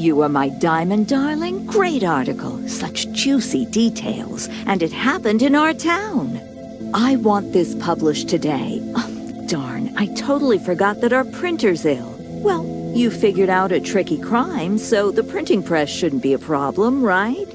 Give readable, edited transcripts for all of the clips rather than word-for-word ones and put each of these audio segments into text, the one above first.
You are my diamond darling. Great article. Such juicy details. And it happened in our town. I want this published today. Oh, darn, I totally forgot that our printer's ill. Well, you figured out a tricky crime, so the printing press shouldn't be a problem, right?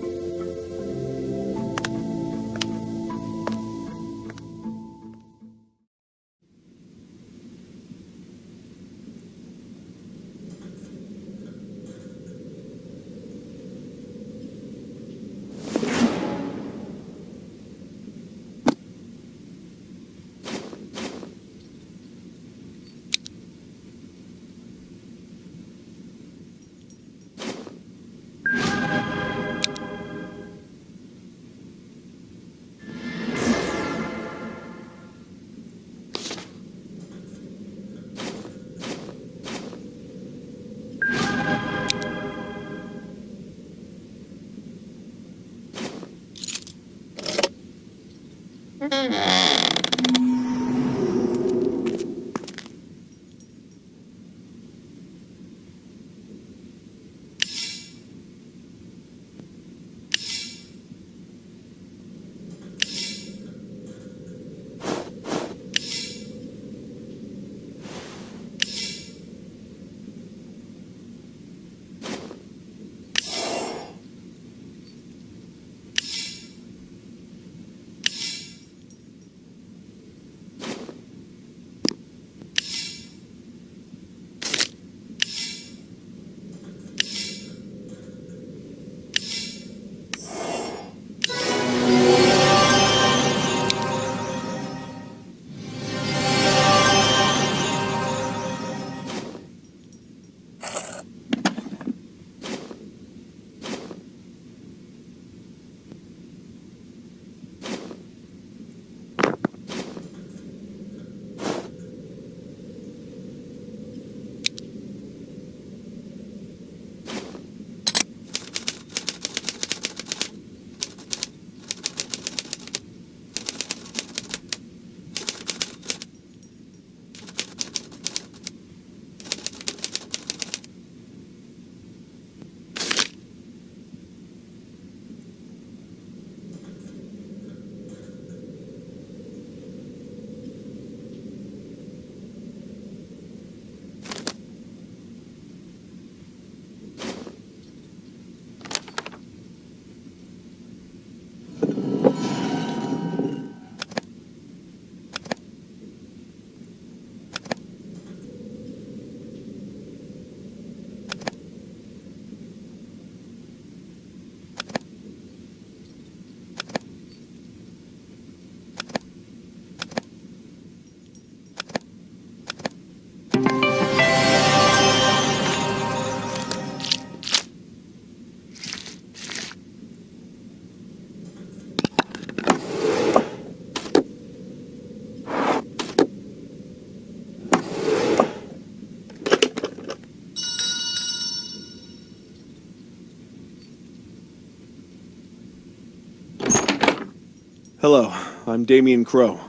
Hello, I'm Damian Crow.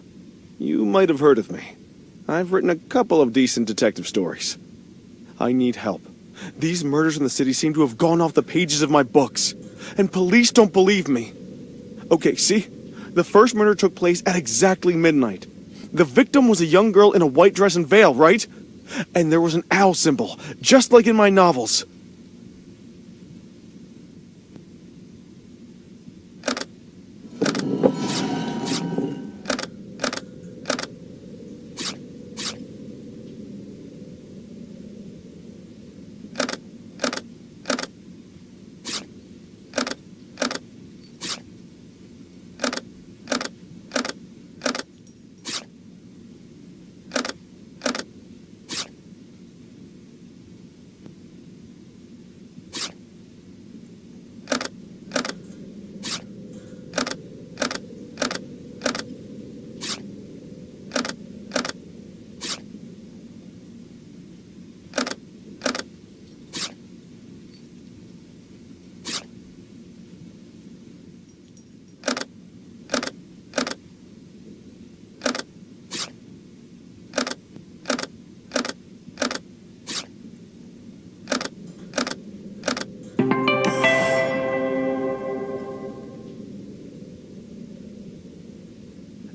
You might have heard of me. I've written a couple of decent detective stories. I need help. These murders in the city seem to have gone off the pages of my books, and police don't believe me. Okay, see? The first murder took place at exactly midnight. The victim was a young girl in a white dress and veil, right? And there was an owl symbol, just like in my novels.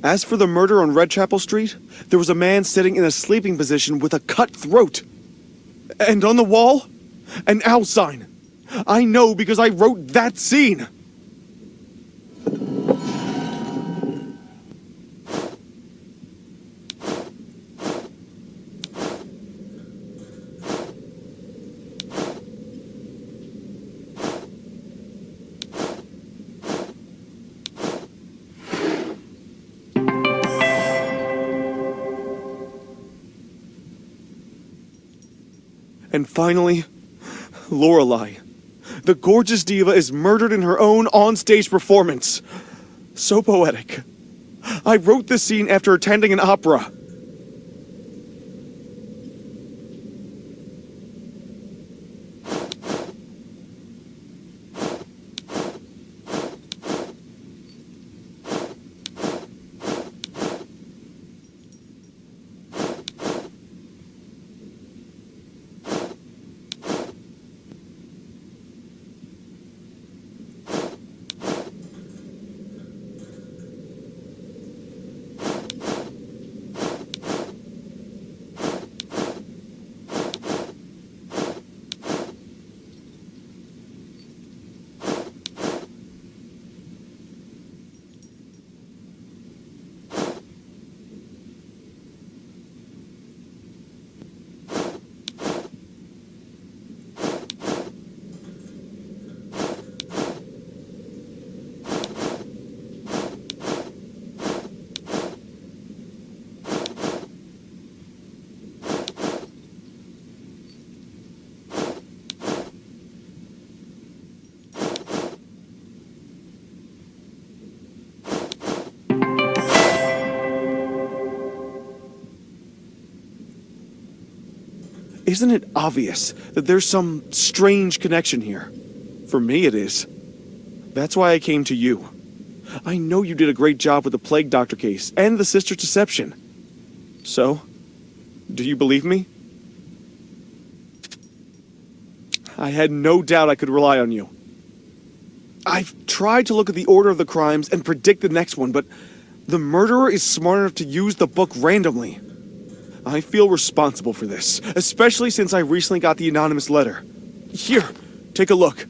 As for the murder on Redchapel Street, there was a man sitting in a sleeping position with a cut throat. And on the wall, an owl sign. I know because I wrote that scene. And finally, Lorelei. The gorgeous diva is murdered in her own on-stage performance. So poetic. I wrote this scene after attending an opera. Isn't it obvious that there's some strange connection here? For me, it is. That's why I came to you. I know you did a great job with the Plague Doctor case and the Sister's deception. So, do you believe me? I had no doubt I could rely on you. I've tried to look at the order of the crimes and predict the next one, but the murderer is smart enough to use the book randomly. I feel responsible for this, especially since I recently got the anonymous letter. Here, take a look.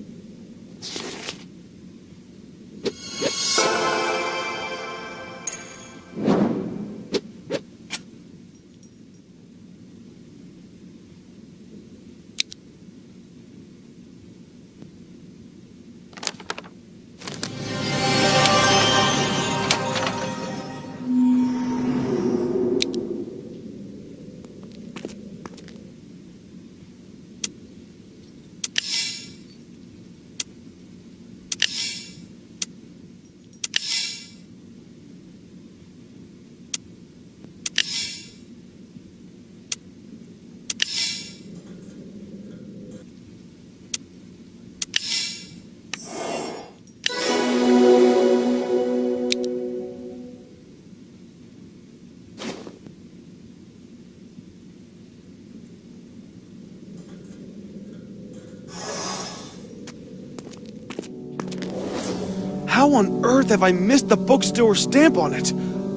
How on earth have I missed the bookstore stamp on it?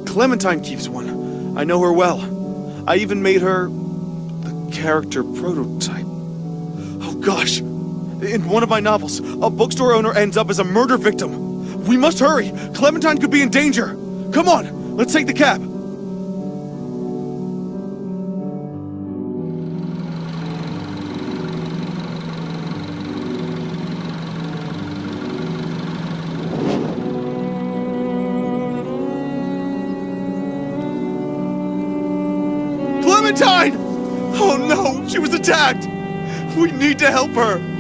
Clementine keeps one. I know her well. I even made her the character prototype. Oh gosh! In one of my novels, a bookstore owner ends up as a murder victim. We must hurry! Clementine could be in danger! Come on, let's take the cab! Clementine! Oh no, she was attacked! We need to help her!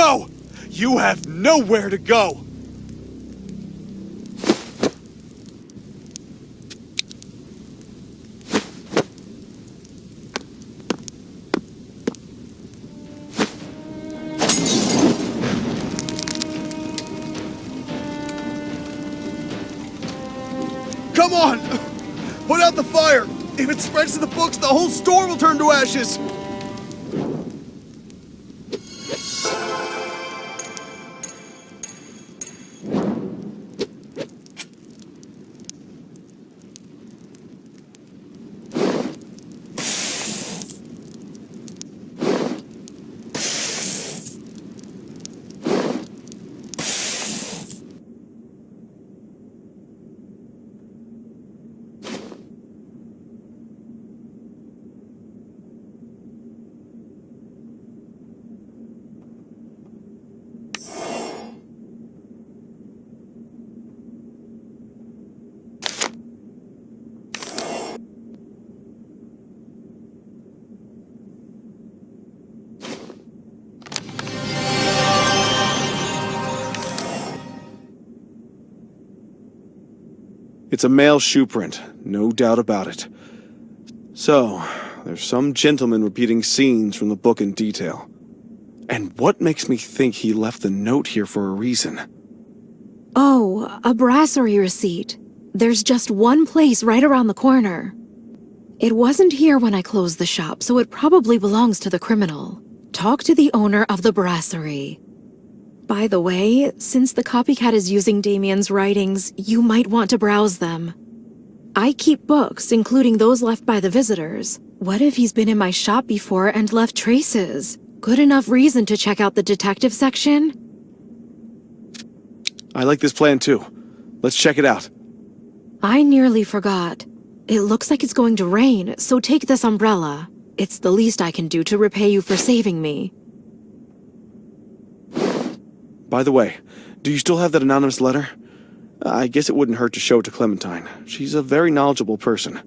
go! You have nowhere to go! Come on! Put out the fire! If it spreads to the books, the whole store will turn to ashes! It's a male shoe print, no doubt about it. So, there's some gentleman repeating scenes from the book in detail. And what makes me think he left the note here for a reason? Oh, a brasserie receipt. There's just one place right around the corner. It wasn't here when I closed the shop, so it probably belongs to the criminal. Talk to the owner of the brasserie. By the way, since the copycat is using Damian's writings, you might want to browse them. I keep books, including those left by the visitors. What if he's been in my shop before and left traces? Good enough reason to check out the detective section? I like this plan too. Let's check it out. I nearly forgot. It looks like it's going to rain, so take this umbrella. It's the least I can do to repay you for saving me. By the way, do you still have that anonymous letter? I guess it wouldn't hurt to show it to Clementine. She's a very knowledgeable person.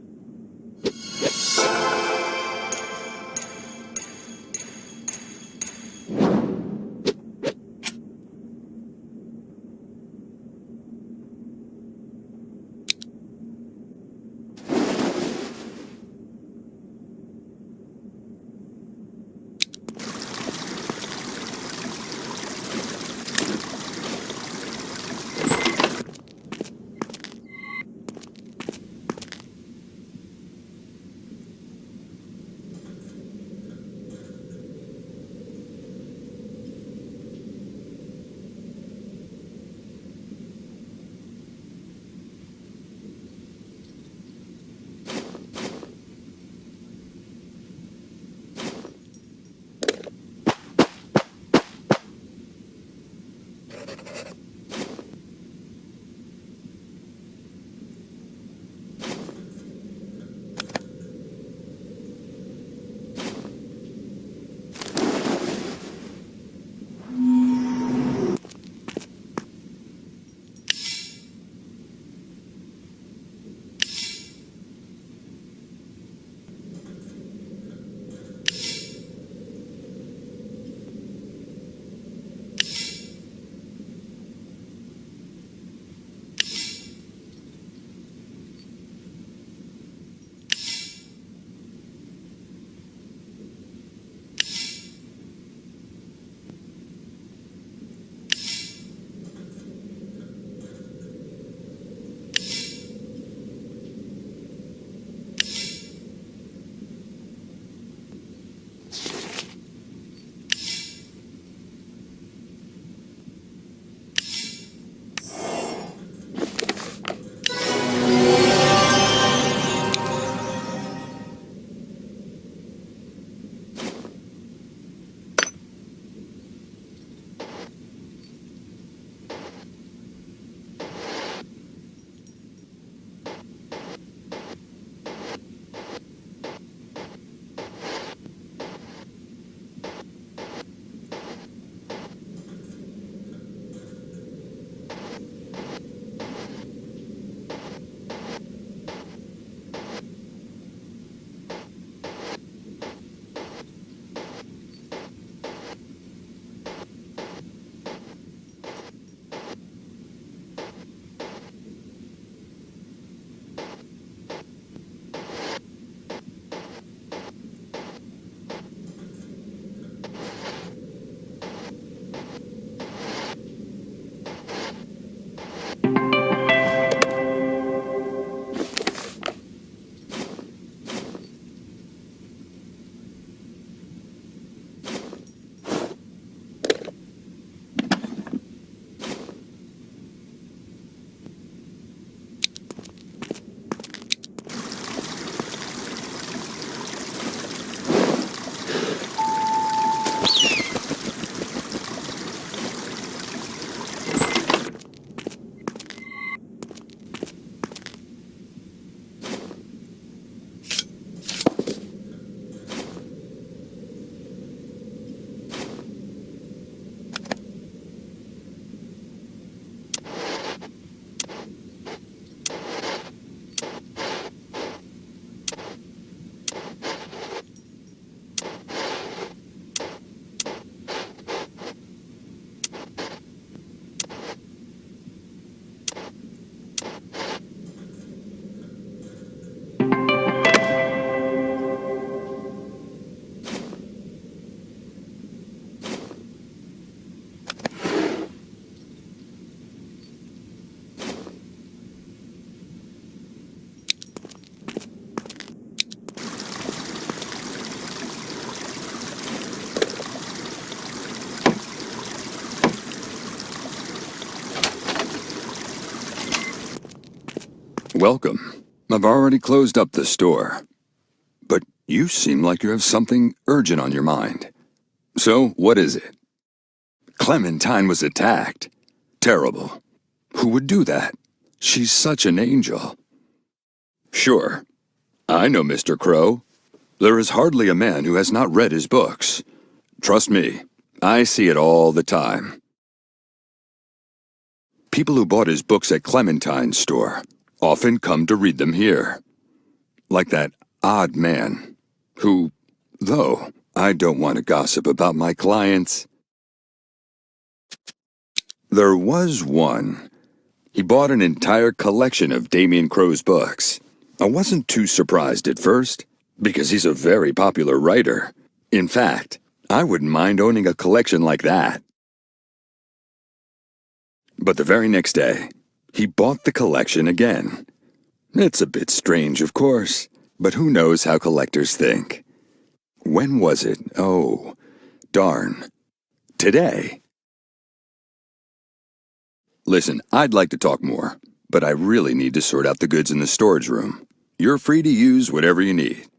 Welcome. I've already closed up the store. But you seem like you have something urgent on your mind. So, what is it? Clementine was attacked. Terrible. Who would do that? She's such an angel. Sure. I know Mr. Crow. There is hardly a man who has not read his books. Trust me, I see it all the time. People who bought his books at Clementine's store often come to read them here. Like that odd man, who, though I don't want to gossip about my clients. There was one. He bought an entire collection of Damian Crow's books. I wasn't too surprised at first, because he's a very popular writer. In fact, I wouldn't mind owning a collection like that. But the very next day, he bought the collection again. It's a bit strange, of course, but who knows how collectors think. When was it? Oh, darn. Today. Listen, I'd like to talk more, but I really need to sort out the goods in the storage room. You're free to use whatever you need.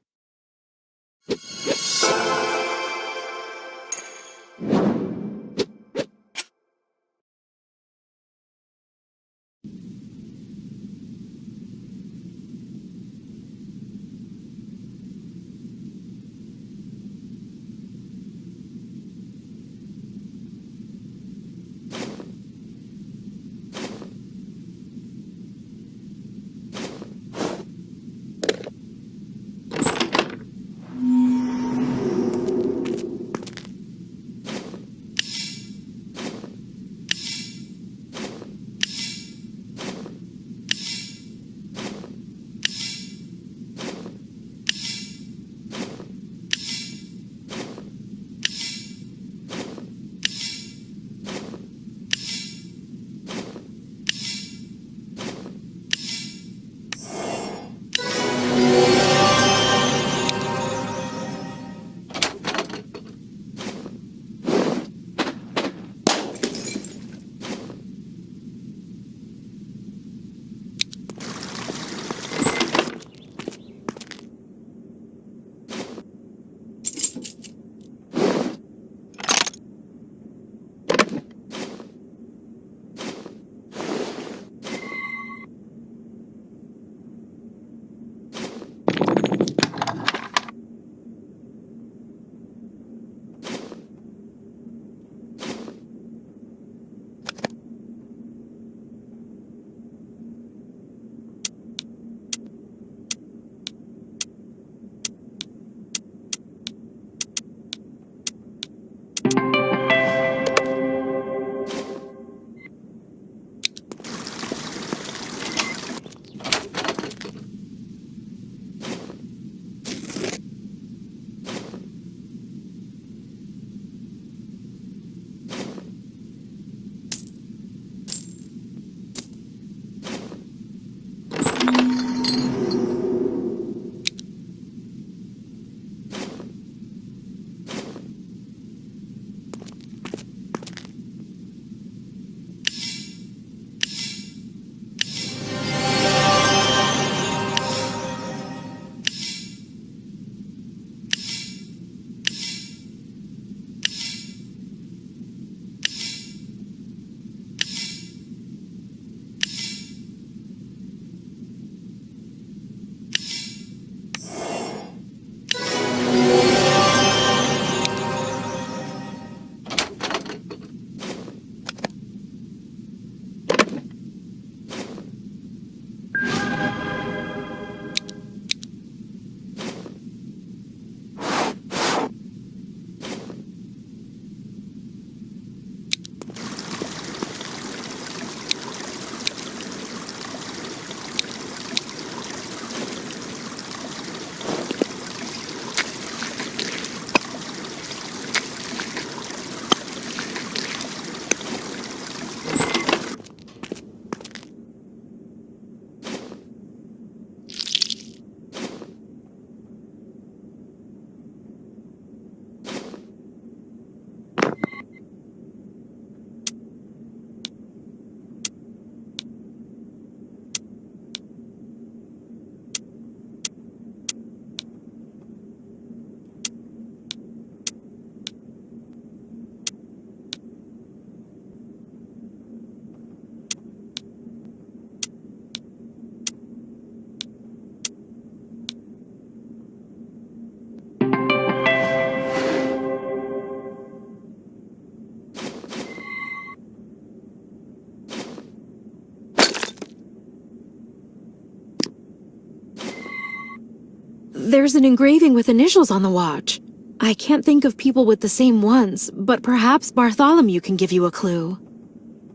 There's an engraving with initials on the watch. I can't think of people with the same ones, but perhaps Bartholomew can give you a clue.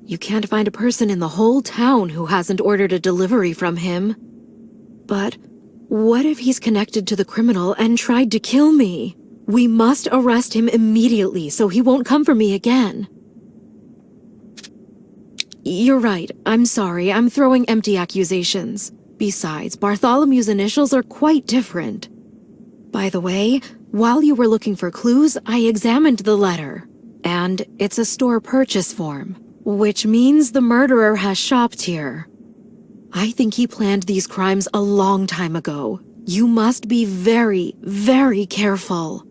You can't find a person in the whole town who hasn't ordered a delivery from him. But what if he's connected to the criminal and tried to kill me? We must arrest him immediately so he won't come for me again. You're right. I'm sorry. I'm throwing empty accusations. Besides, Bartholomew's initials are quite different. By the way, while you were looking for clues, I examined the letter. And it's a store purchase form, which means the murderer has shopped here. I think he planned these crimes a long time ago. You must be very, very careful.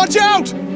Watch out!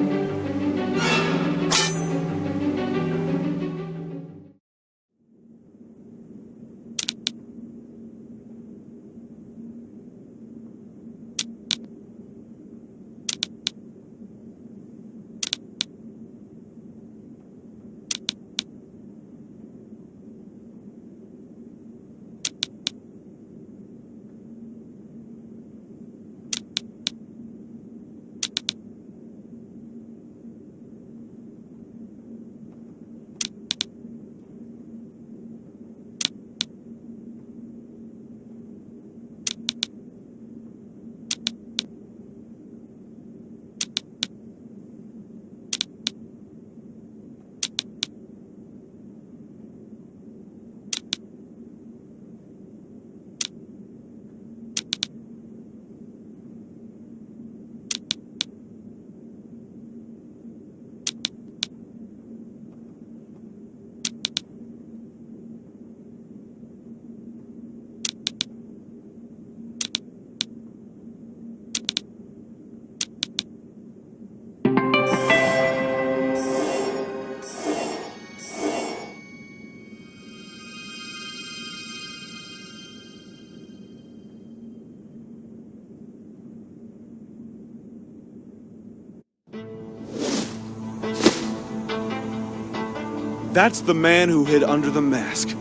That's the man who hid under the mask.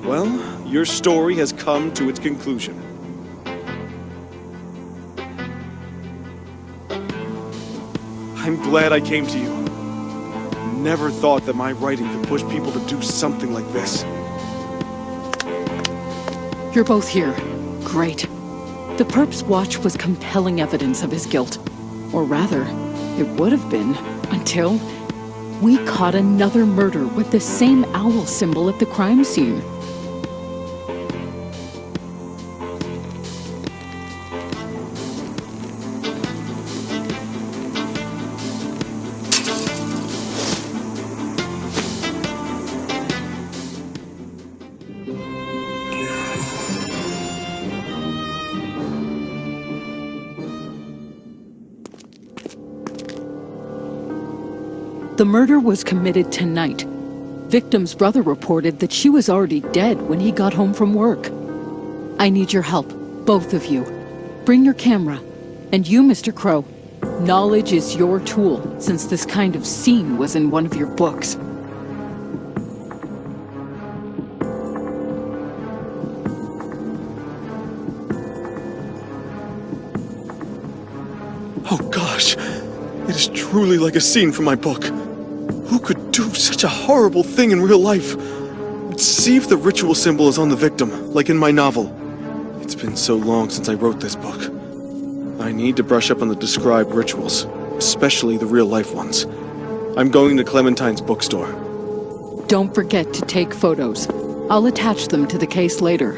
Well, your story has come to its conclusion. I'm glad I came to you. Never thought that my writing could push people to do something like this. You're both here. Great. The perp's watch was compelling evidence of his guilt. Or rather, it would have been, until we caught another murder with the same owl symbol at the crime scene. The murder was committed tonight. Victim's brother reported that she was already dead when he got home from work. I need your help, both of you. Bring your camera. And you, Mr. Crow. Knowledge is your tool, since this kind of scene was in one of your books. Oh gosh, it is truly like a scene from my book. Who could do such a horrible thing in real life? See if the ritual symbol is on the victim, like in my novel. It's been so long since I wrote this book. I need to brush up on the described rituals, especially the real-life ones. I'm going to Clementine's bookstore. Don't forget to take photos. I'll attach them to the case later.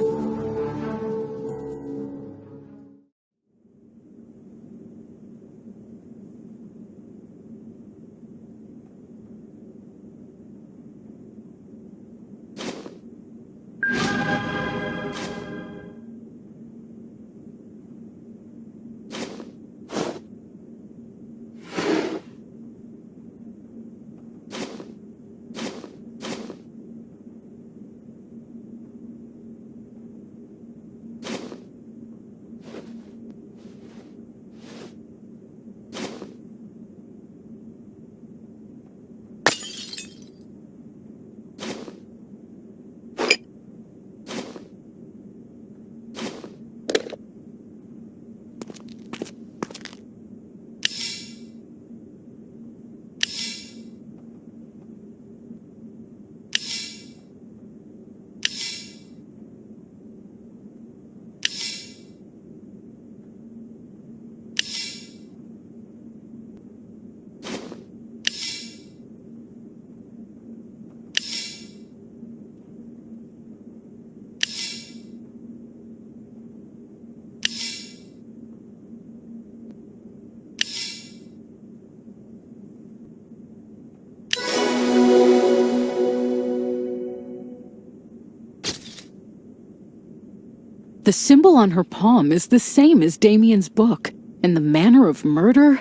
The symbol on her palm is the same as Damian's book, and the manner of murder?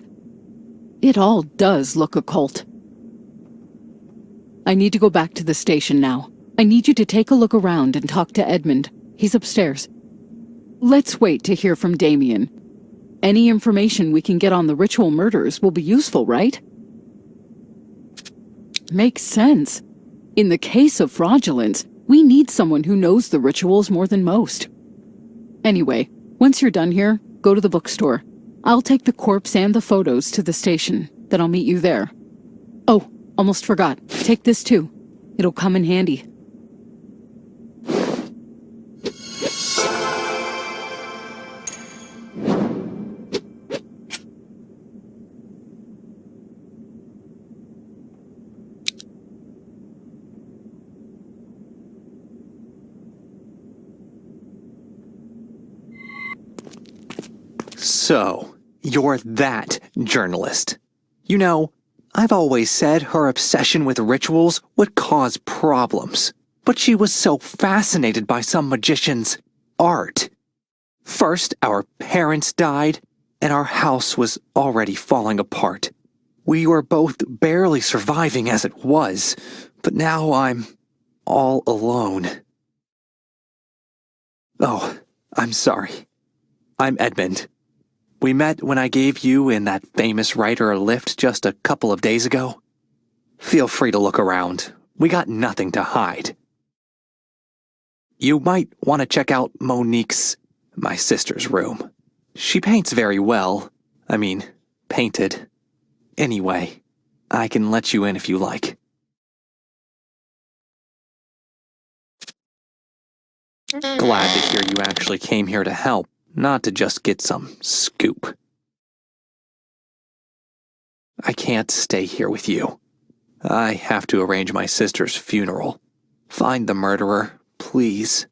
It all does look occult. I need to go back to the station now. I need you to take a look around and talk to Edmund. He's upstairs. Let's wait to hear from Damian. Any information we can get on the ritual murders will be useful, right? Makes sense. In the case of fraudulence, we need someone who knows the rituals more than most. Anyway, once you're done here, go to the bookstore. I'll take the corpse and the photos to the station. Then I'll meet you there. Oh, almost forgot. Take this too. It'll come in handy. So, you're that journalist. You know, I've always said her obsession with rituals would cause problems, but she was so fascinated by some magician's art. First, our parents died, and our house was already falling apart. We were both barely surviving as it was, but now I'm all alone. Oh, I'm sorry. I'm Edmund. We met when I gave you and that famous writer a lift just a couple of days ago. Feel free to look around. We got nothing to hide. You might want to check out Monique's, my sister's room. She paints very well. I mean, painted. Anyway, I can let you in if you like. Glad to hear you actually came here to help. Not to just get some scoop. I can't stay here with you. I have to arrange my sister's funeral. Find the murderer, please.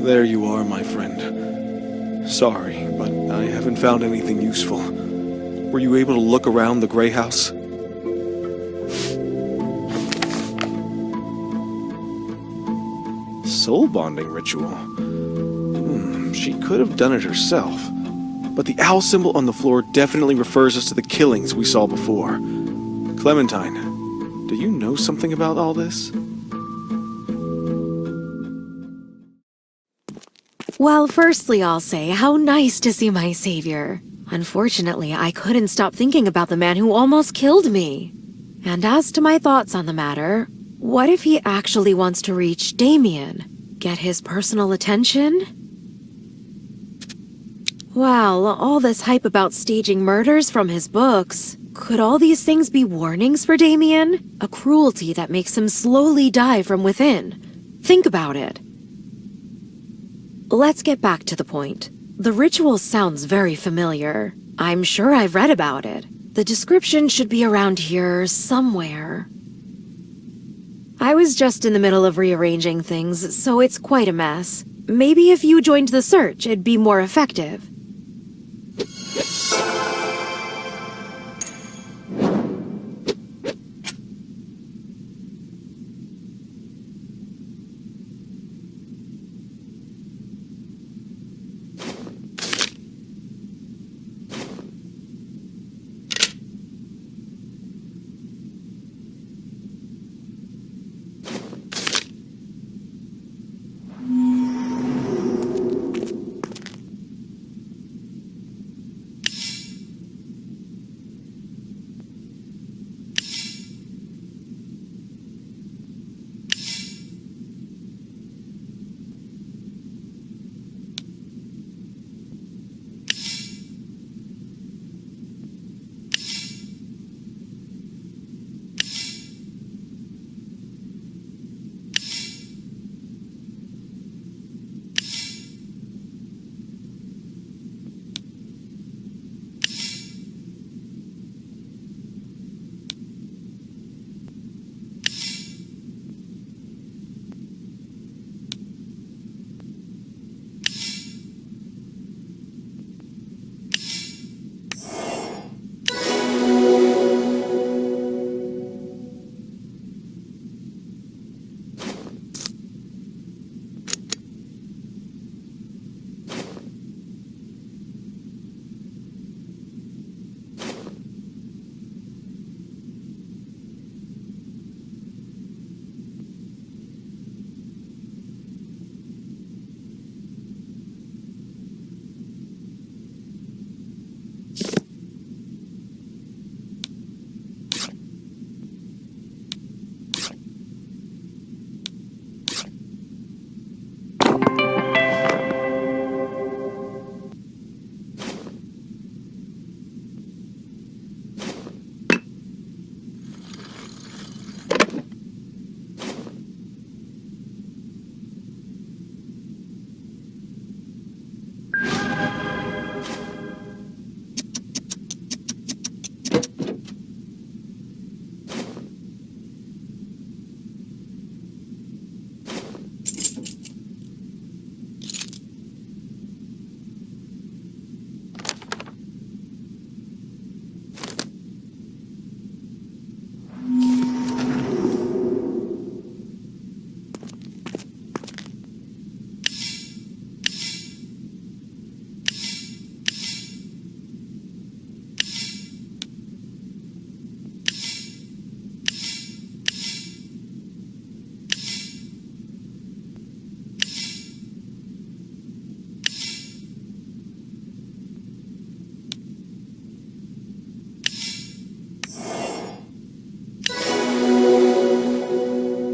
There you are, my friend. Sorry, but I haven't found anything useful. Were you able to look around the Grey House? Soul bonding ritual. She could have done it herself. But the owl symbol on the floor definitely refers us to the killings we saw before. Clementine, do you know something about all this? Well, firstly, I'll say how nice to see my savior. Unfortunately, I couldn't stop thinking about the man who almost killed me. And as to my thoughts on the matter, what if he actually wants to reach Damian? Get his personal attention? Well, all this hype about staging murders from his books. Could all these things be warnings for Damian? A cruelty that makes him slowly die from within. Think about it. Let's get back to the point. The ritual sounds very familiar. I'm sure I've read about it. The description should be around here somewhere. I was just in the middle of rearranging things, so it's quite a mess. Maybe if you joined the search, it'd be more effective.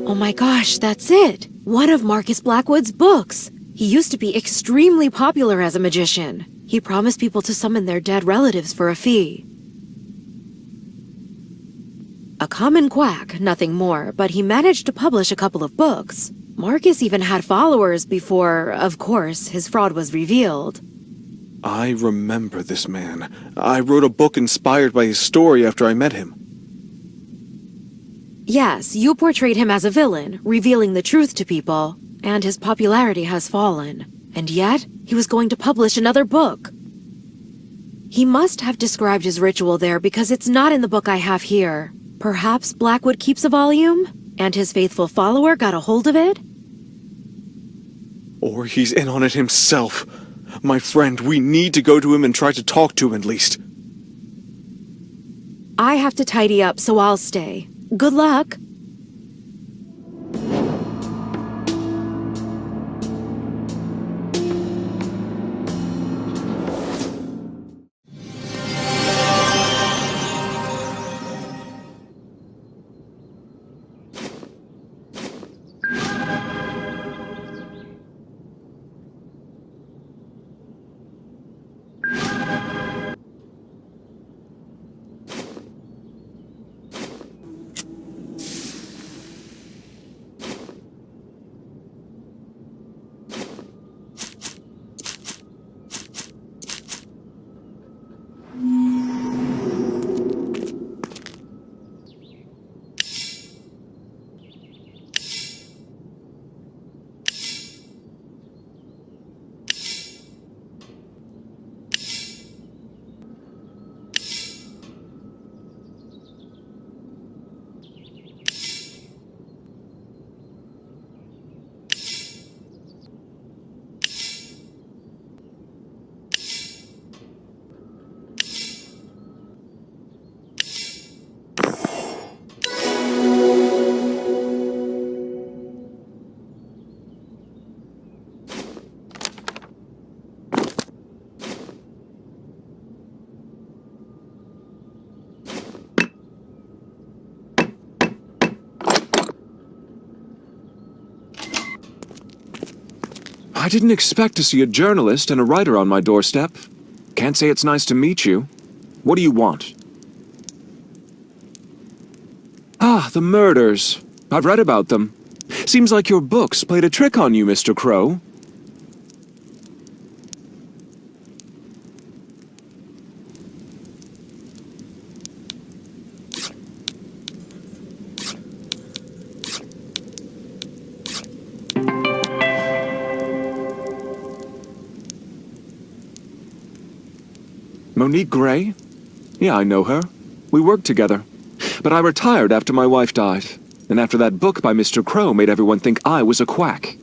Oh my gosh, that's it! One of Marcus Blackwood's books! He used to be extremely popular as a magician. He promised people to summon their dead relatives for a fee. A common quack, nothing more, but he managed to publish a couple of books. Marcus even had followers before, of course, his fraud was revealed. I remember this man. I wrote a book inspired by his story after I met him. Yes, you portrayed him as a villain, revealing the truth to people. and his popularity has fallen. And yet, he was going to publish another book. He must have described his ritual there because it's not in the book I have here. Perhaps Blackwood keeps a volume, and his faithful follower got a hold of it? Or he's in on it himself. My friend, we need to go to him and try to talk to him at least. I have to tidy up, so I'll stay. Good luck. I didn't expect to see a journalist and a writer on my doorstep. Can't say it's nice to meet you. What do you want? Ah, the murders. I've read about them. Seems like your books played a trick on you, Mr. Crow. Monique Gray? Yeah, I know her. We worked together. But I retired after my wife died. And after that book by Mr. Crow made everyone think I was a quack.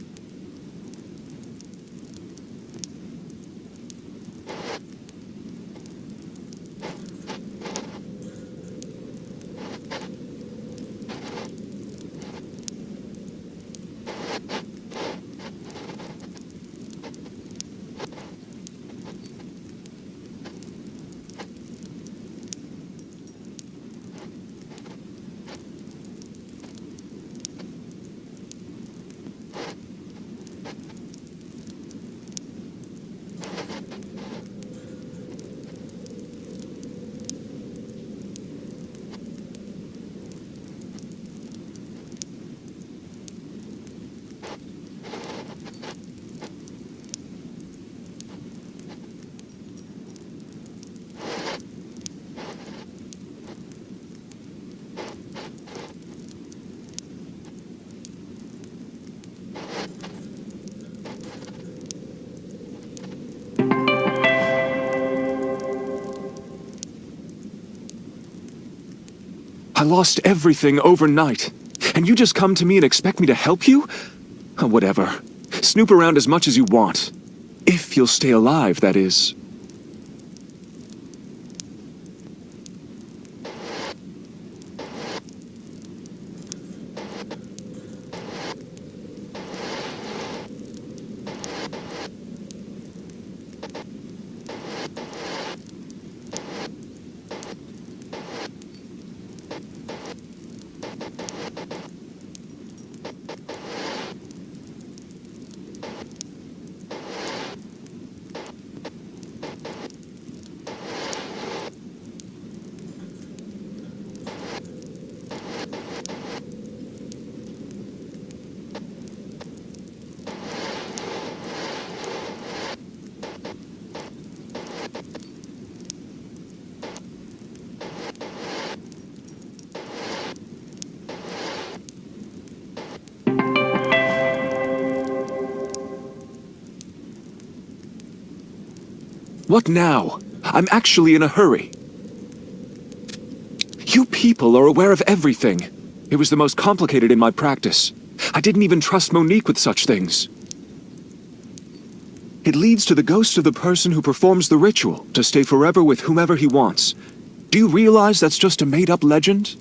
I lost everything overnight. And you just come to me and expect me to help you? Whatever. Snoop around as much as you want. If you'll stay alive, that is. What now? I'm actually in a hurry. You people are aware of everything. It was the most complicated in my practice. I didn't even trust Monique with such things. It leads to the ghost of the person who performs the ritual to stay forever with whomever he wants. Do you realize that's just a made-up legend?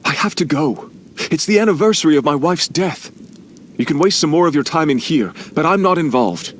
I have to go. It's the anniversary of my wife's death. You can waste some more of your time in here, but I'm not involved.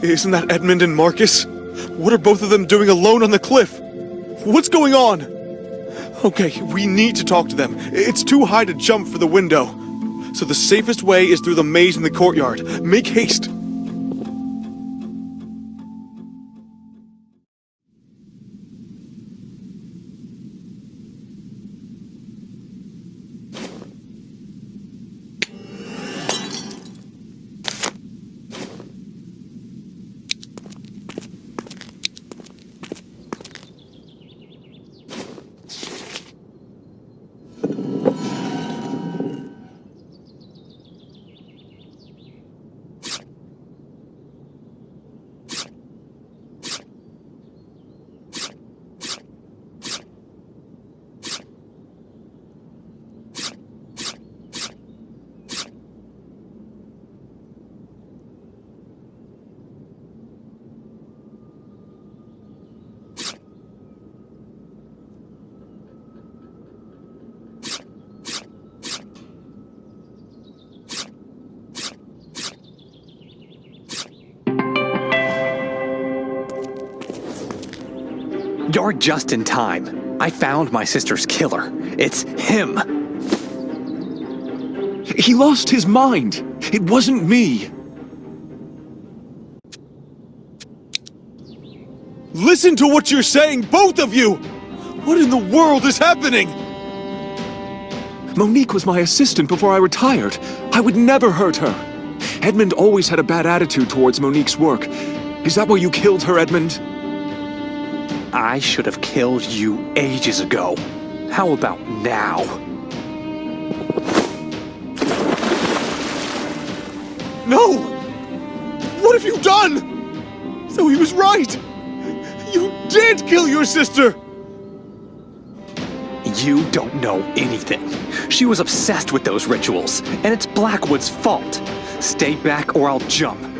Isn't that Edmund and Marcus? What are both of them doing alone on the cliff? What's going on? Okay, we need to talk to them. It's too high to jump for the window. So the safest way is through the maze in the courtyard. Make haste. You're just in time. I found my sister's killer. It's him. He lost his mind. It wasn't me. Listen to what you're saying, both of you! What in the world is happening? Monique was my assistant before I retired. I would never hurt her. Edmund always had a bad attitude towards Monique's work. Is that why you killed her, Edmund? I should have killed you ages ago. How about now? No! What have you done? So he was right! You did kill your sister! You don't know anything. She was obsessed with those rituals, and it's Blackwood's fault. Stay back or I'll jump.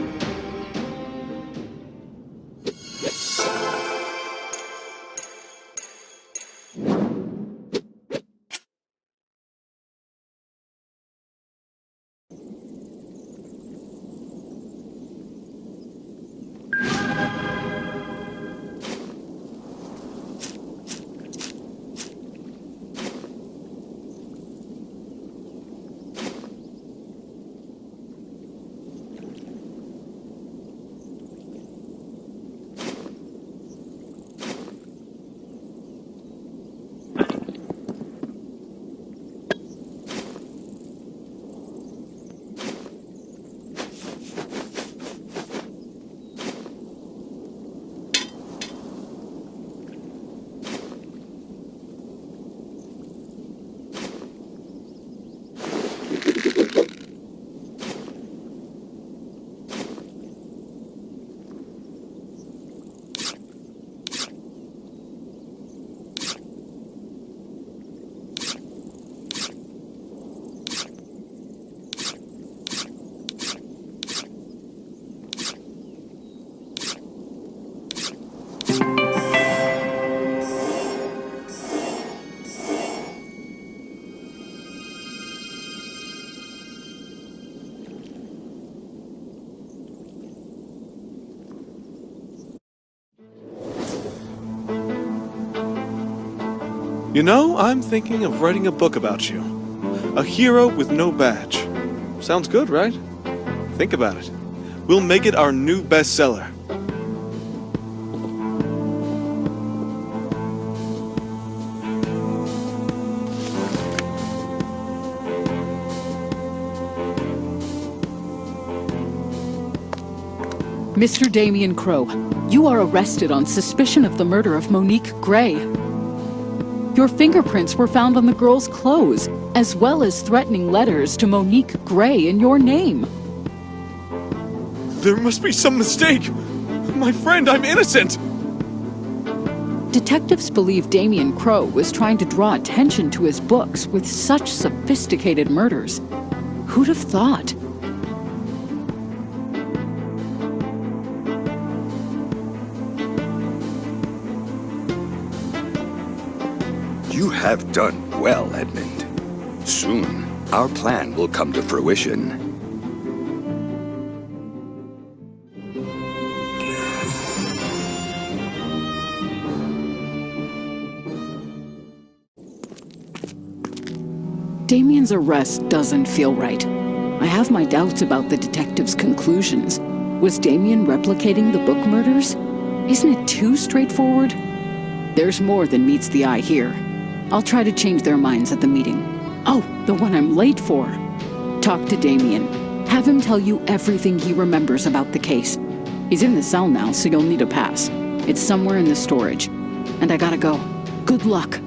You know, I'm thinking of writing a book about you. A hero with no badge. Sounds good, right? Think about it. We'll make it our new bestseller. Mr. Damian Crow, you are arrested on suspicion of the murder of Monique Gray. Your fingerprints were found on the girl's clothes, as well as threatening letters to Monique Gray in your name. There must be some mistake. My friend, I'm innocent. Detectives believe Damian Crow was trying to draw attention to his books with such sophisticated murders. Who'd have thought? You have done well, Edmund. Soon, our plan will come to fruition. Damian's arrest doesn't feel right. I have my doubts about the detective's conclusions. Was Damian replicating the book murders? Isn't it too straightforward? There's more than meets the eye here. I'll try to change their minds at the meeting. Oh, the one I'm late for. Talk to Damian. Have him tell you everything he remembers about the case. He's in the cell now, so you'll need a pass. It's somewhere in the storage. And I gotta go. Good luck.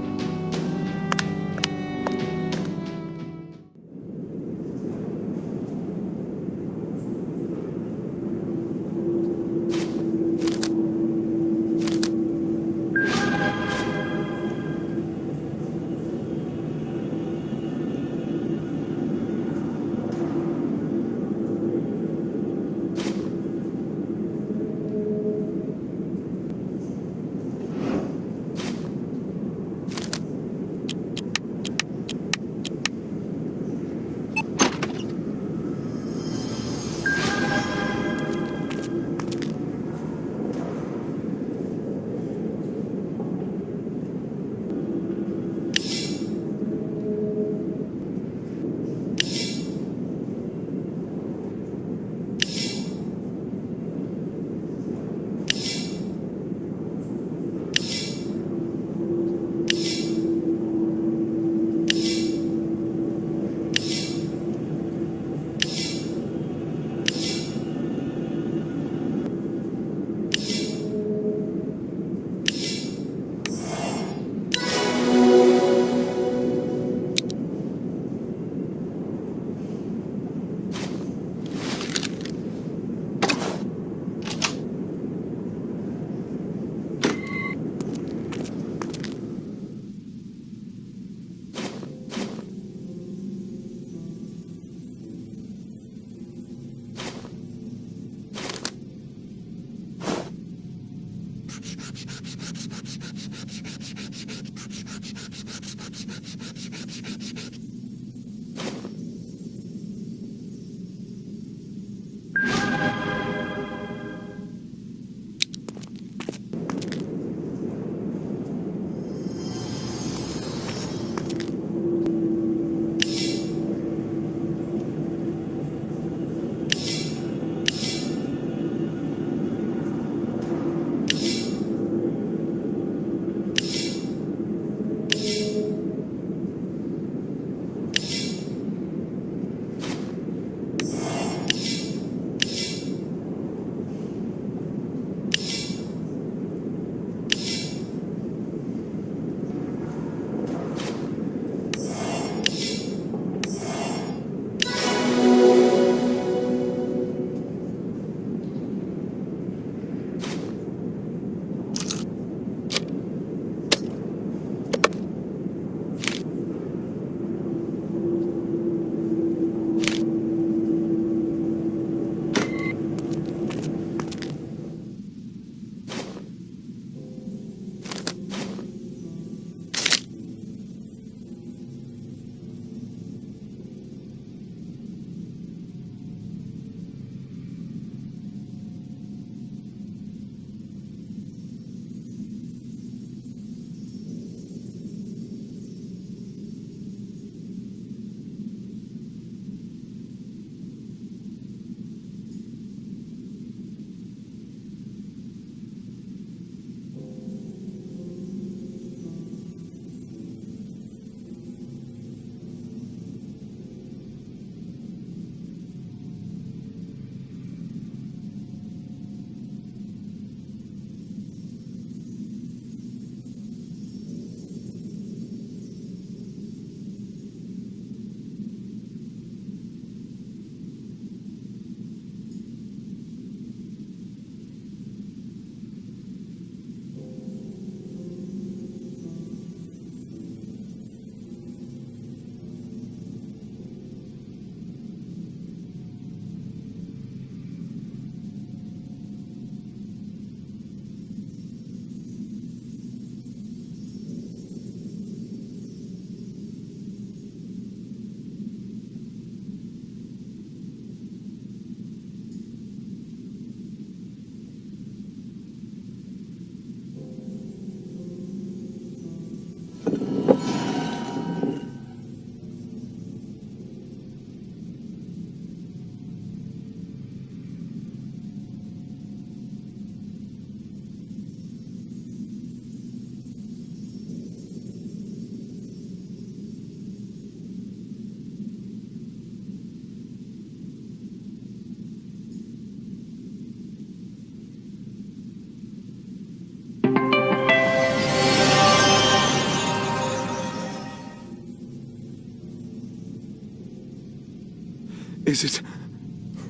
Is it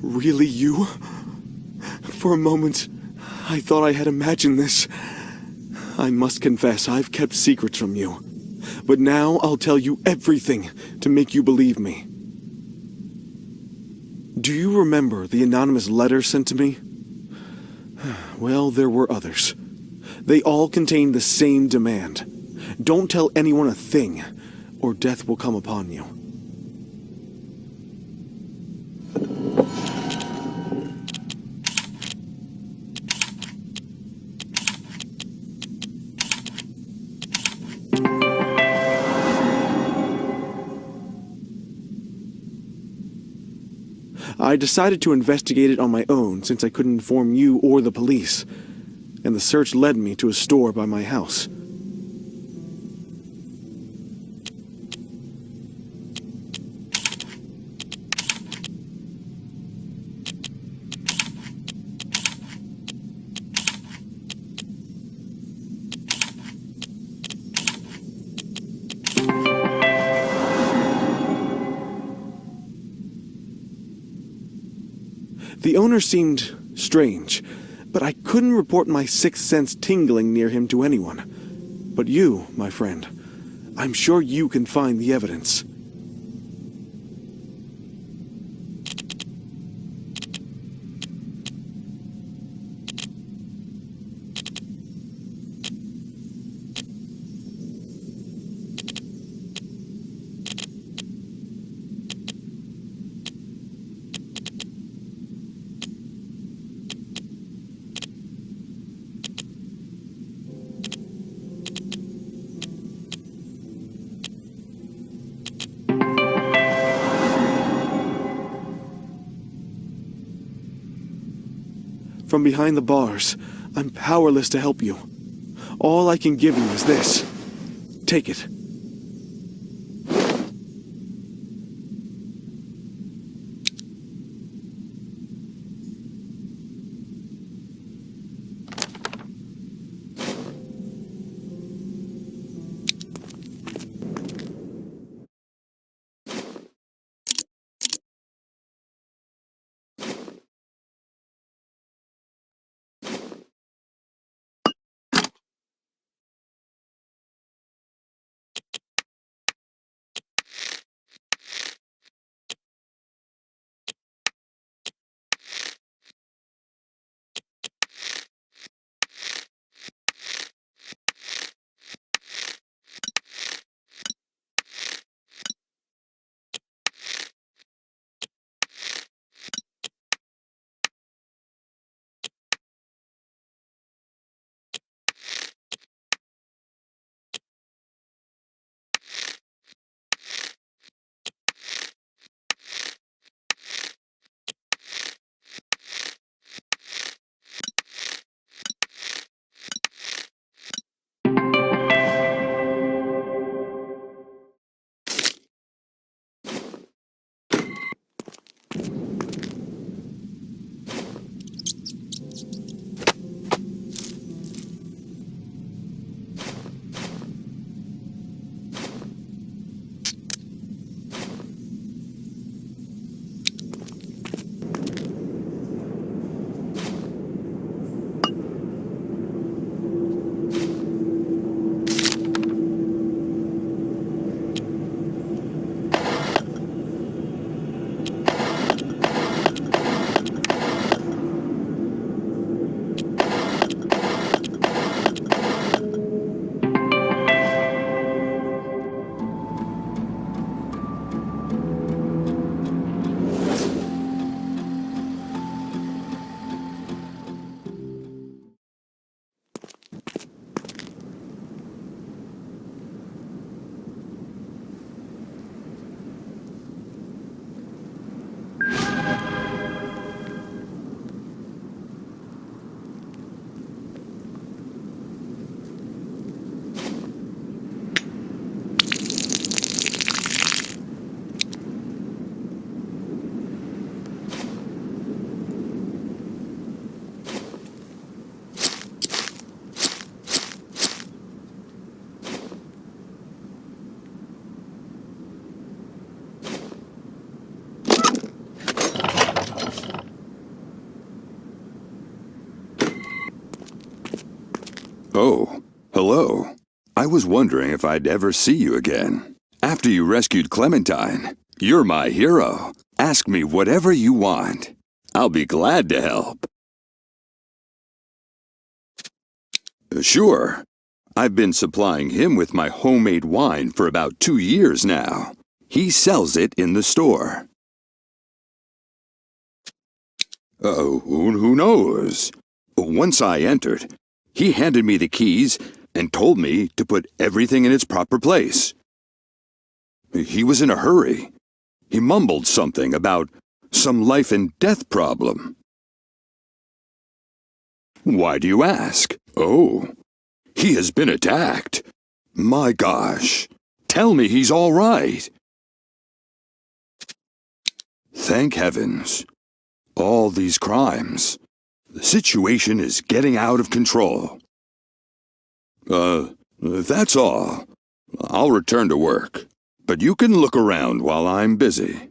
really you? For a moment, I thought I had imagined this. I must confess, I've kept secrets from you. But now I'll tell you everything to make you believe me. Do you remember the anonymous letter sent to me? Well, there were others. They all contained the same demand. Don't tell anyone a thing, or death will come upon you. I decided to investigate it on my own since I couldn't inform you or the police, and the search led me to a store by my house. The owner seemed strange, but I couldn't report my sixth sense tingling near him to anyone. But you, my friend, I'm sure you can find the evidence. From behind the bars, I'm powerless to help you. All I can give you is this. Take it. Oh, hello. I was wondering if I'd ever see you again. After you rescued Clementine, you're my hero. Ask me whatever you want. I'll be glad to help. Sure. I've been supplying him with my homemade wine for about 2 years now. He sells it in the store. Who knows? Once I entered, he handed me the keys and told me to put everything in its proper place. He was in a hurry. He mumbled something about some life and death problem. Why do you ask? Oh, he has been attacked. My gosh. Tell me he's all right. Thank heavens. All these crimes. The situation is getting out of control. That's all. I'll return to work. But you can look around while I'm busy.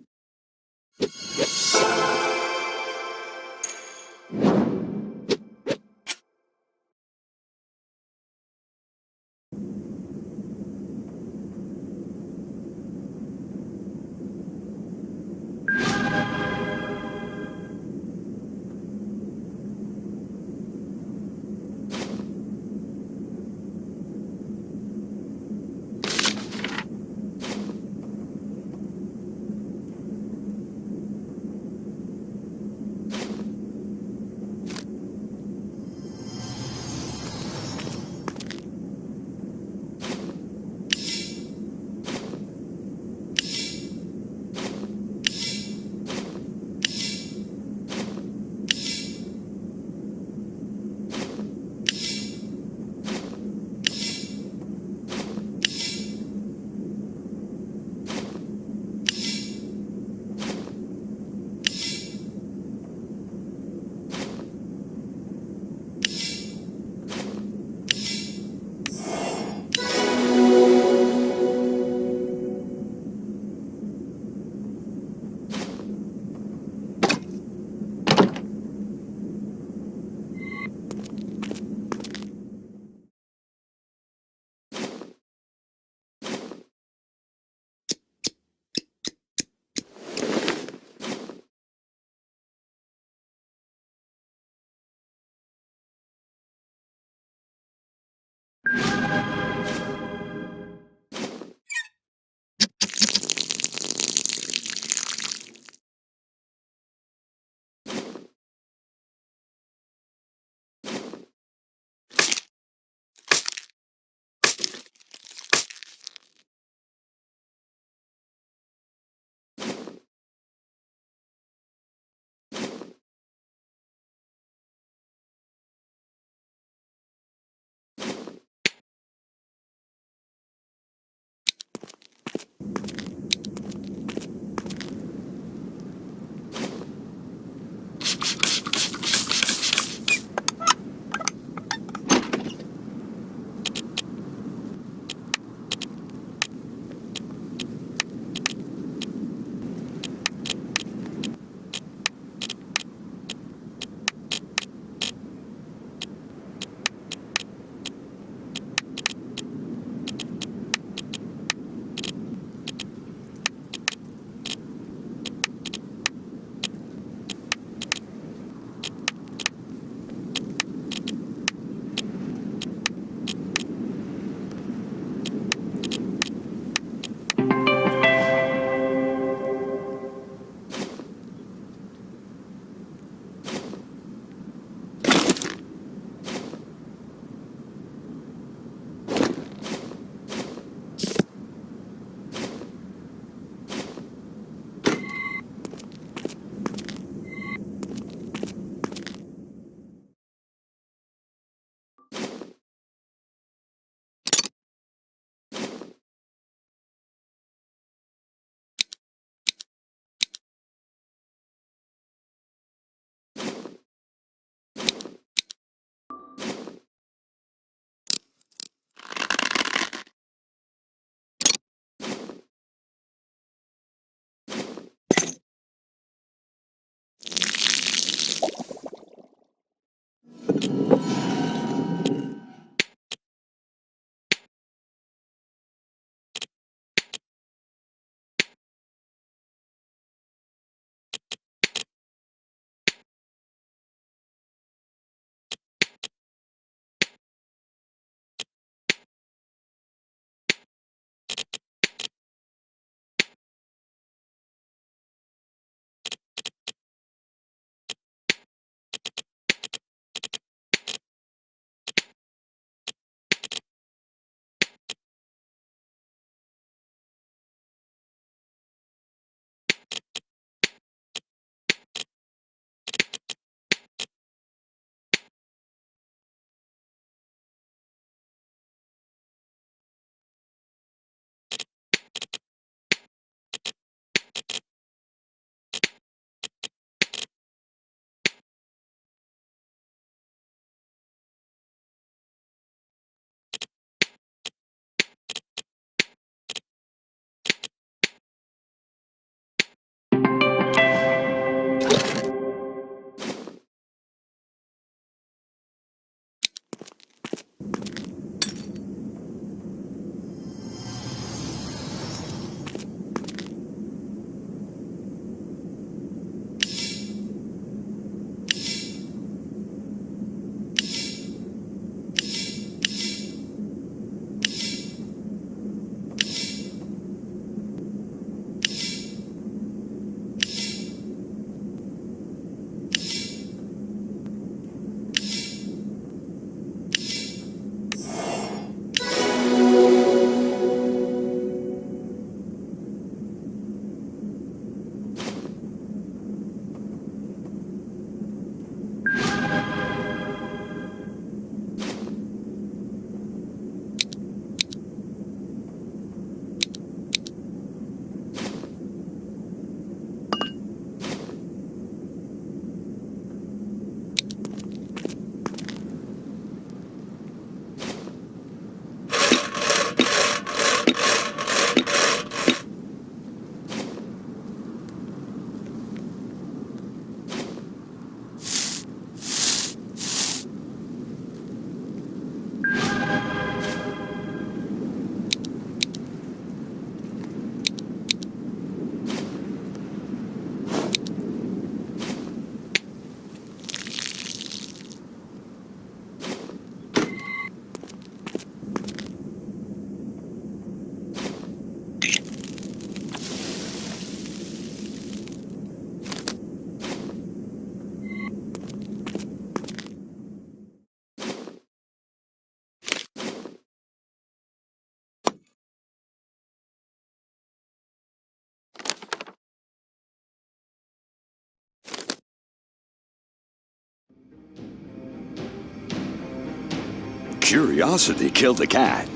Curiosity killed the cat.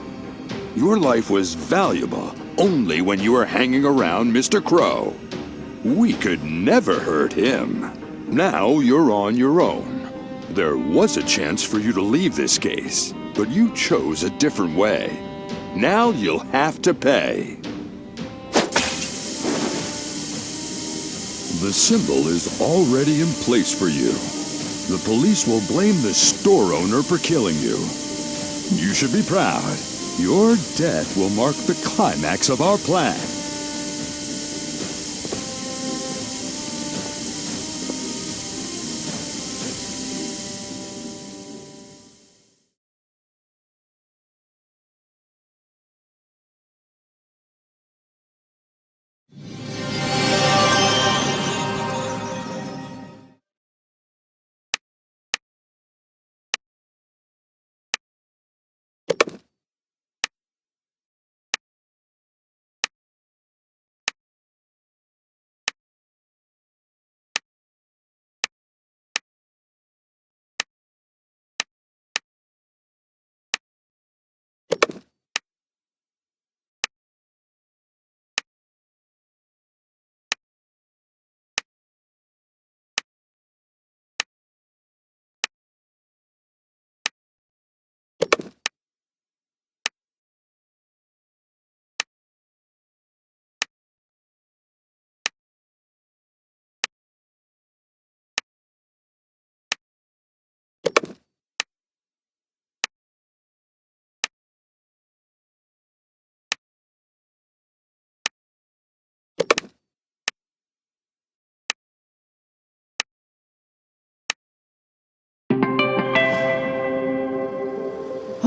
Your life was valuable only when you were hanging around Mr. Crow. We could never hurt him. Now you're on your own. There was a chance for you to leave this case, but you chose a different way. Now you'll have to pay. The symbol is already in place for you. The police will blame the store owner for killing you. You should be proud. Your death will mark the climax of our plan.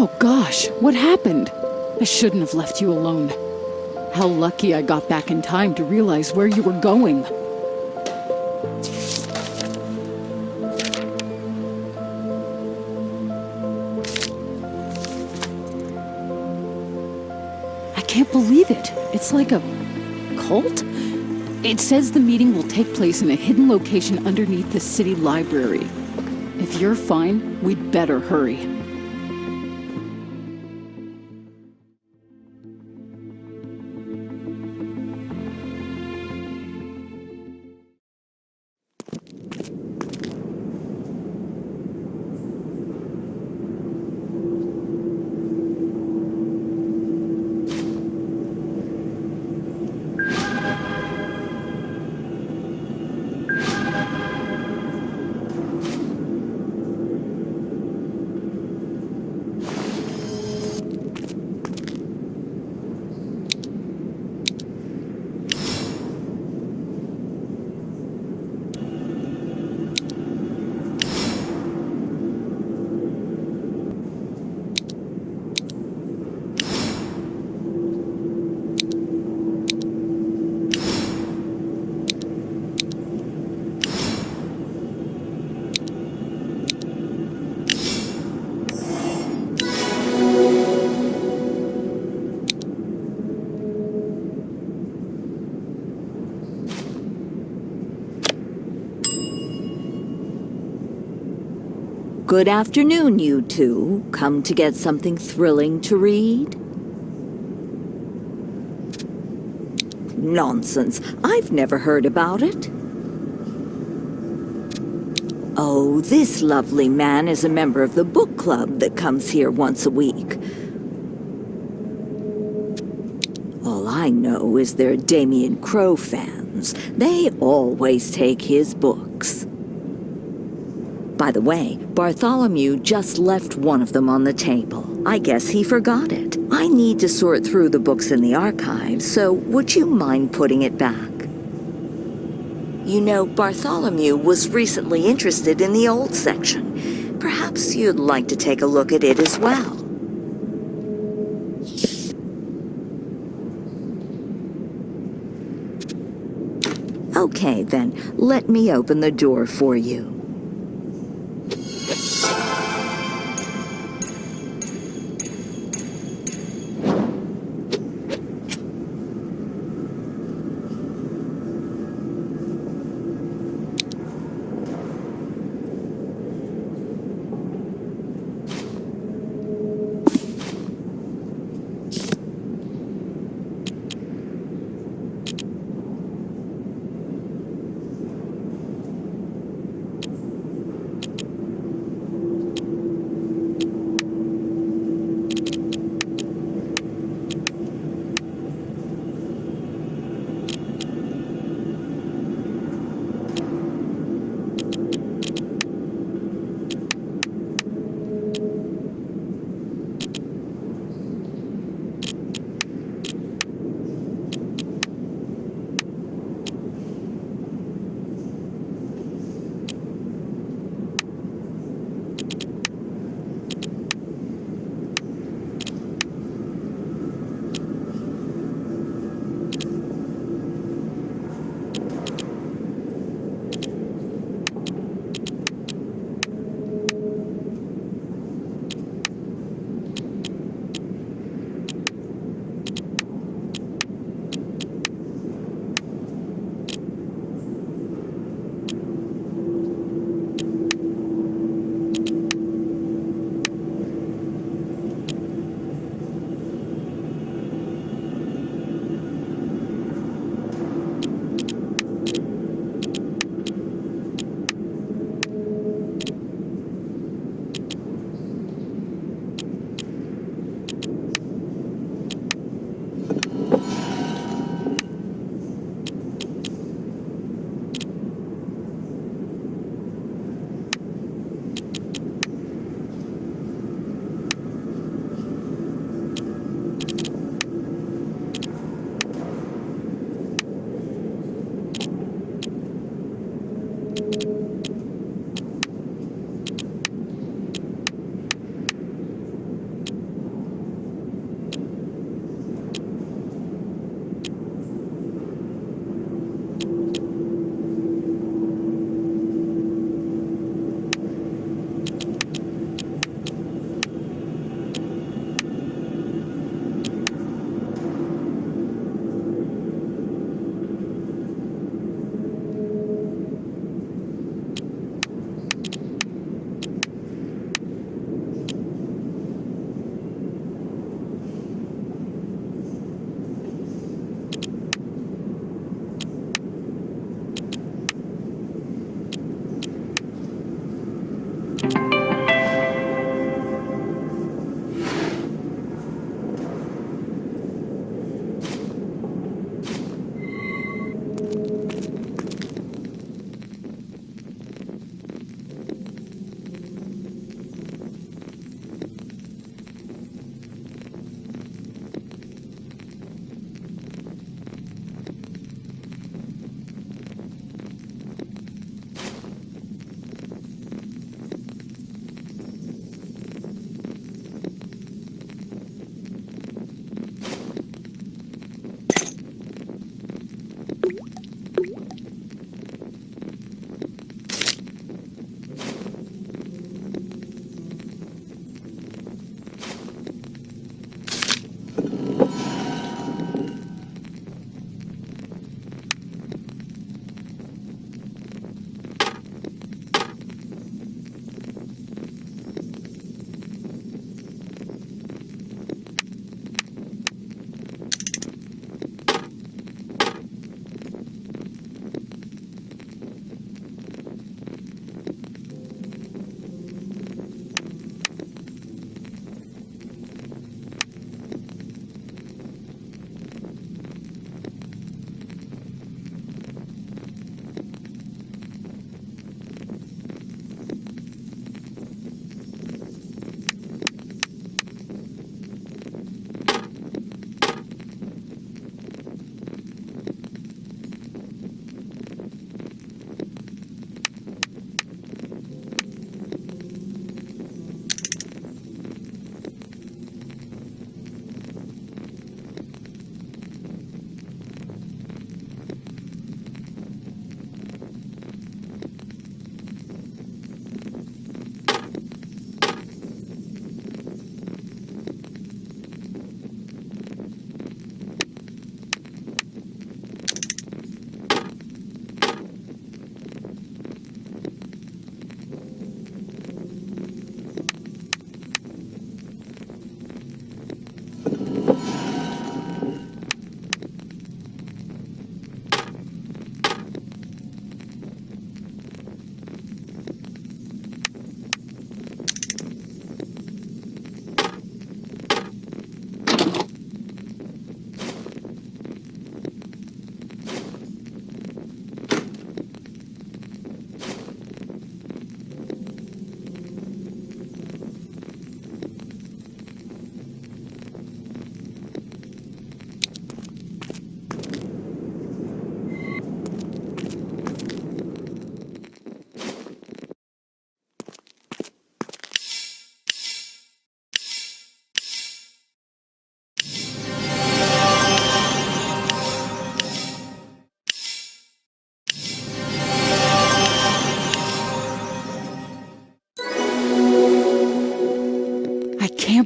Oh gosh, what happened? I shouldn't have left you alone. How lucky I got back in time to realize where you were going. I can't believe it. It's like a cult? It says the meeting will take place in a hidden location underneath the city library. If you're fine, we'd better hurry. Good afternoon, you two. Come to get something thrilling to read? Nonsense. I've never heard about it. Oh, this lovely man is a member of the book club that comes here once a week. All I know is they're Damian Crow fans. They always take his books. By the way, Bartholomew just left one of them on the table. I guess he forgot it. I need to sort through the books in the archives, so would you mind putting it back? You know, Bartholomew was recently interested in the old section. Perhaps you'd like to take a look at it as well. Okay, then, let me open the door for you.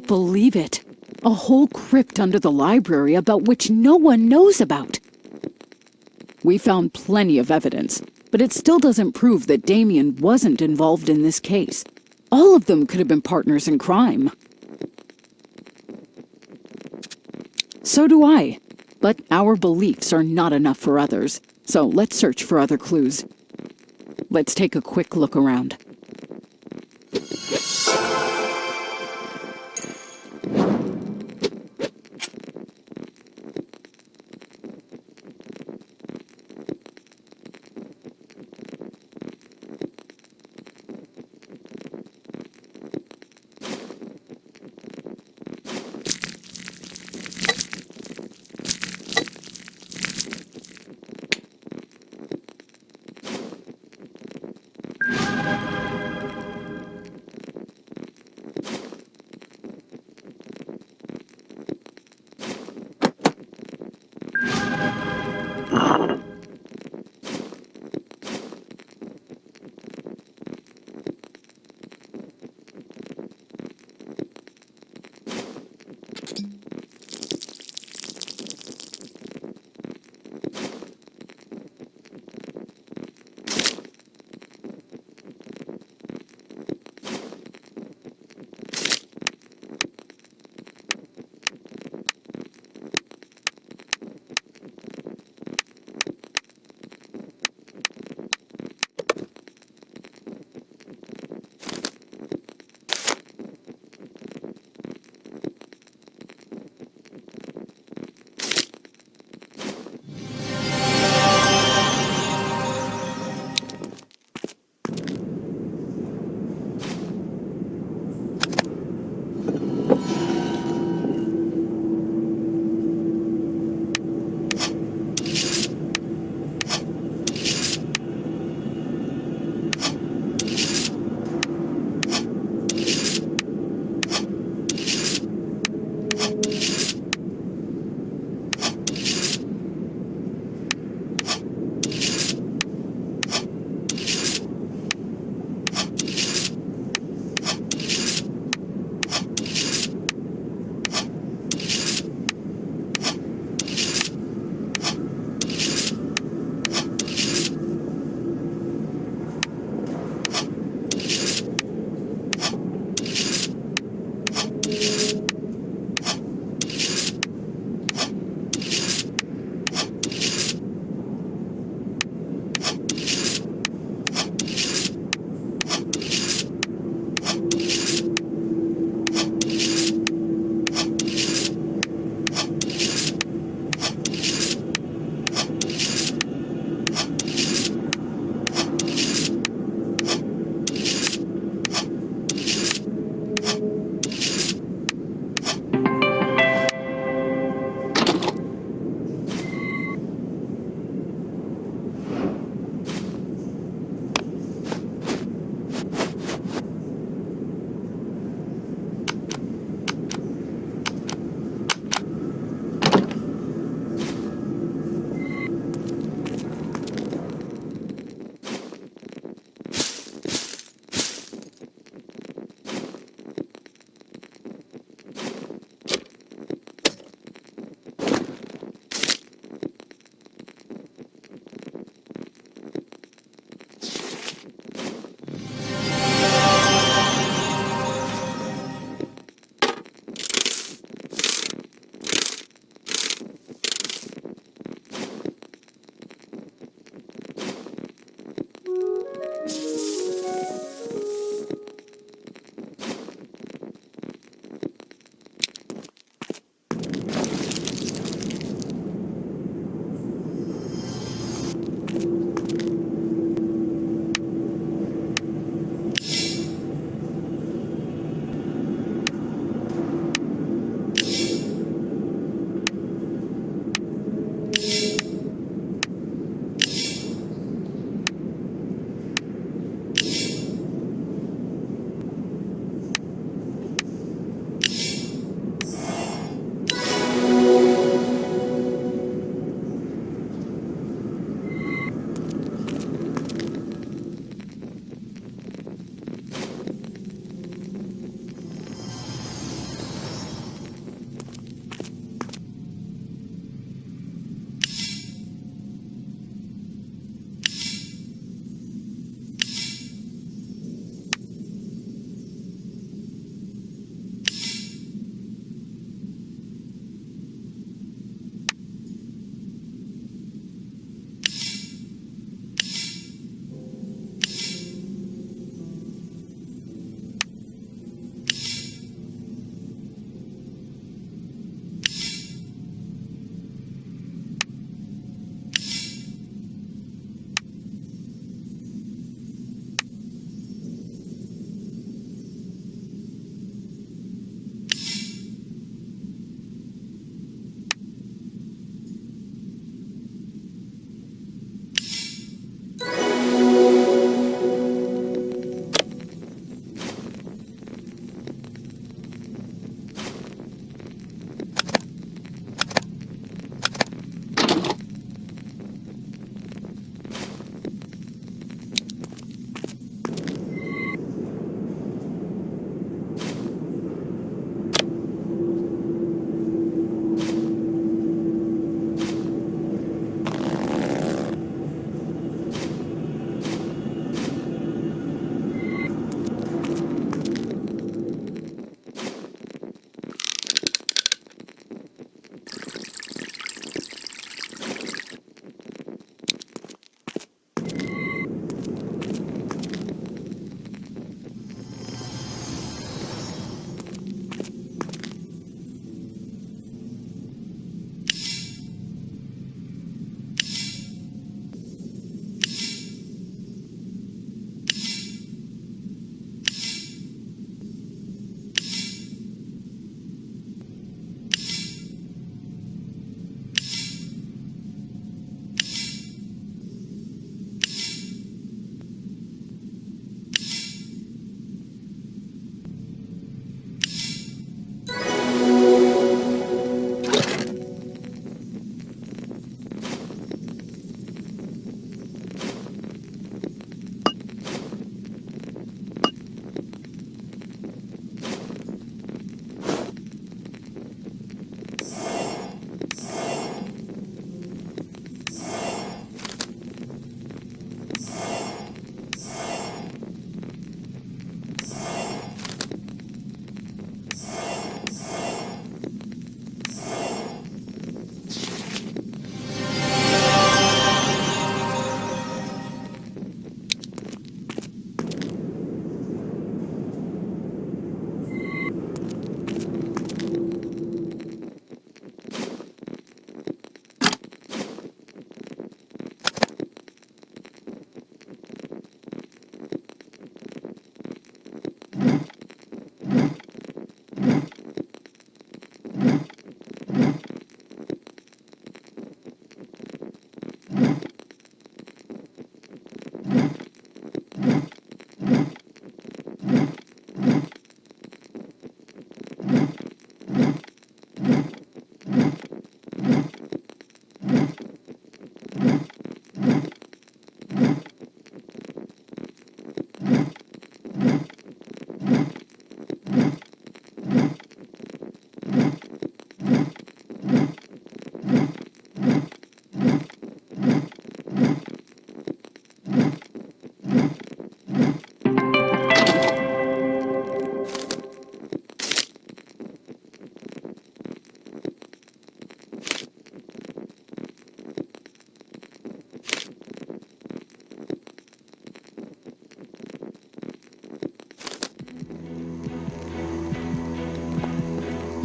can't believe it. A whole crypt under the library about which no one knows about. We found plenty of evidence, but it still doesn't prove that Damian wasn't involved in this case. All of them could have been partners in crime. So do I. But our beliefs are not enough for others, so let's search for other clues. Let's take a quick look around.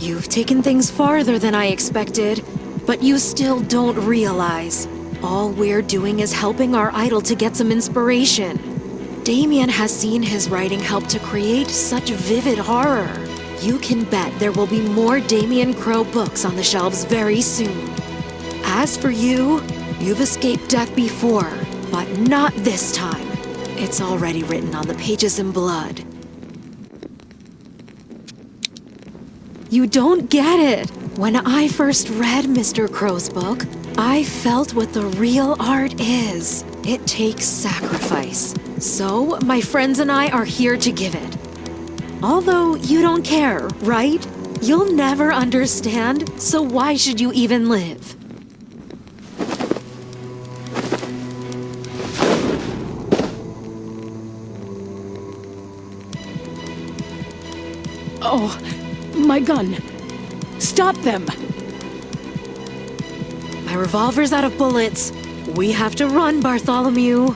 You've taken things farther than I expected, but you still don't realize. All we're doing is helping our idol to get some inspiration. Damian has seen his writing help to create such vivid horror. You can bet there will be more Damian Crow books on the shelves very soon. As for you, you've escaped death before, but not this time. It's already written on the pages in blood. You don't get it. When I first read Mr. Crow's book, I felt what the real art is. It takes sacrifice. So, my friends and I are here to give it. Although you don't care, right? You'll never understand, so why should you even live? Oh, my gun. Stop them! My revolver's out of bullets. We have to run, Bartholomew.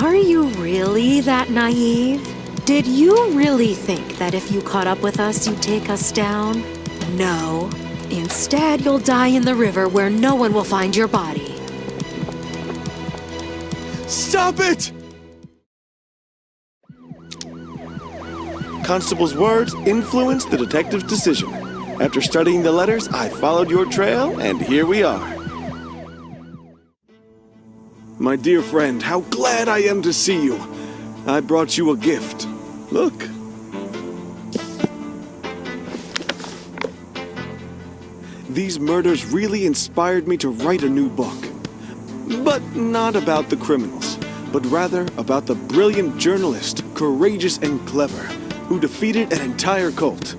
Are you really that naive? Did you really think that if you caught up with us, you'd take us down? No. Instead, you'll die in the river where no one will find your body. Stop it! Constable's words influenced the detective's decision. After studying the letters, I followed your trail, and here we are. My dear friend, how glad I am to see you. I brought you a gift. Look. These murders really inspired me to write a new book. But not about the criminals, but rather about the brilliant journalist, courageous and clever, who defeated an entire cult.